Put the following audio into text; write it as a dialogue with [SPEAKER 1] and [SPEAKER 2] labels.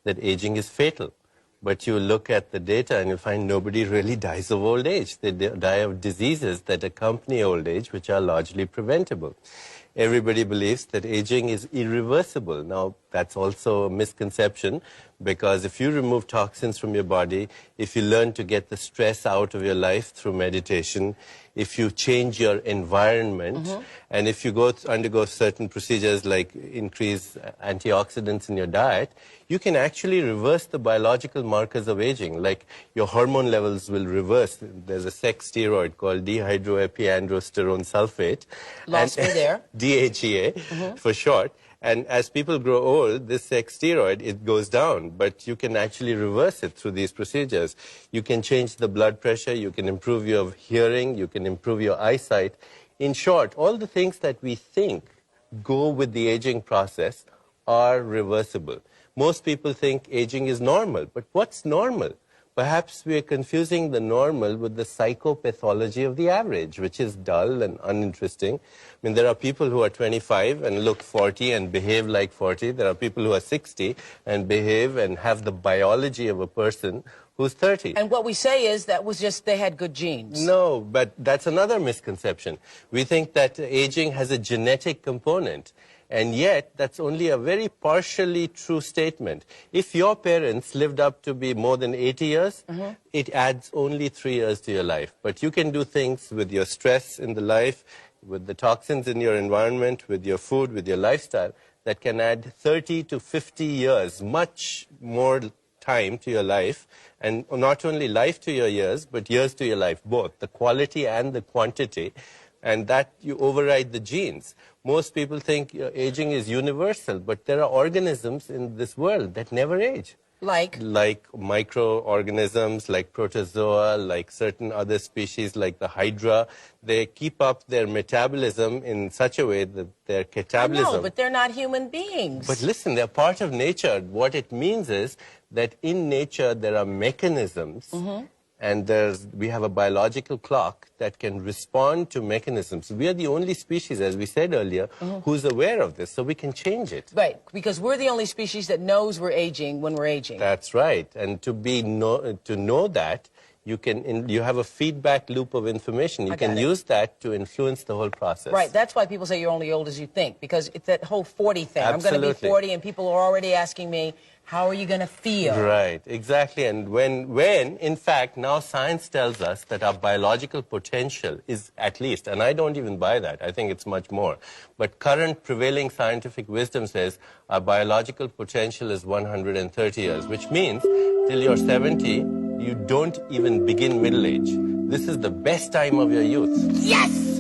[SPEAKER 1] that aging is fatal. But you look at the data and you find nobody really dies of old age. They die of diseases that accompany old age, which are largely preventable. Everybody believes that aging is irreversible. Now, that's also a misconception, because if you remove toxins from your body, if you learn to get the stress out of your life through meditation, if you change your environment, and if you undergo certain procedures like increase antioxidants in your diet, you can actually reverse the biological markers of aging. Like your hormone levels will reverse. There's a sex steroid called dehydroepiandrosterone sulfate.
[SPEAKER 2] Lost me there.
[SPEAKER 1] DHEA for short. And as people grow old, this sex steroid, it goes down, but you can actually reverse it through these procedures. You can change the blood pressure, you can improve your hearing, you can improve your eyesight. In short, all the things that we think go with the aging process are reversible. Most people think aging is normal, but what's normal? Perhaps we are confusing the normal with the psychopathology of the average, which is dull and uninteresting. I mean, there are people who are 25 and look 40 and behave like 40. There are people who are 60 and behave and have the biology of a person who's 30.
[SPEAKER 2] And what we say is that was just they had good genes.
[SPEAKER 1] No, but that's another misconception. We think that aging has a genetic component. And yet, that's only a very partially true statement. If your parents lived up to be more than 80 years, it adds only 3 years to your life. But you can do things with your stress in the life, with the toxins in your environment, with your food, with your lifestyle, that can add 30 to 50 years, much more time to your life. And not only life to your years, but years to your life, both, the quality and the quantity. And that you override the genes. Most people think aging is universal, but there are organisms in this world that never age.
[SPEAKER 2] Like?
[SPEAKER 1] Like microorganisms, like protozoa, like certain other species, like the hydra. They keep up their metabolism in such a way that their catabolism...
[SPEAKER 2] I know, but they're not human beings.
[SPEAKER 1] But listen, they're part of nature. What it means is that in nature there are mechanisms and we have a biological clock that can respond to mechanisms. We are the only species, as we said earlier, who's aware of this, so we can change it.
[SPEAKER 2] Right, because we're the only species that knows we're aging when we're aging.
[SPEAKER 1] That's right, and to know that, you have a feedback loop of information. You can use that to influence the whole process.
[SPEAKER 2] Right, that's why people say you're only old as you think, because it's that whole 40 thing.
[SPEAKER 1] Absolutely.
[SPEAKER 2] I'm going to be 40 and people are already asking me, how are you going to feel?
[SPEAKER 1] Right, exactly. And when, in fact, now science tells us that our biological potential is at least, and I don't even buy that, I think it's much more, but current prevailing scientific wisdom says our biological potential is 130 years, which means till you're 70, you don't even begin middle age. This is the best time of your youth.
[SPEAKER 2] Yes!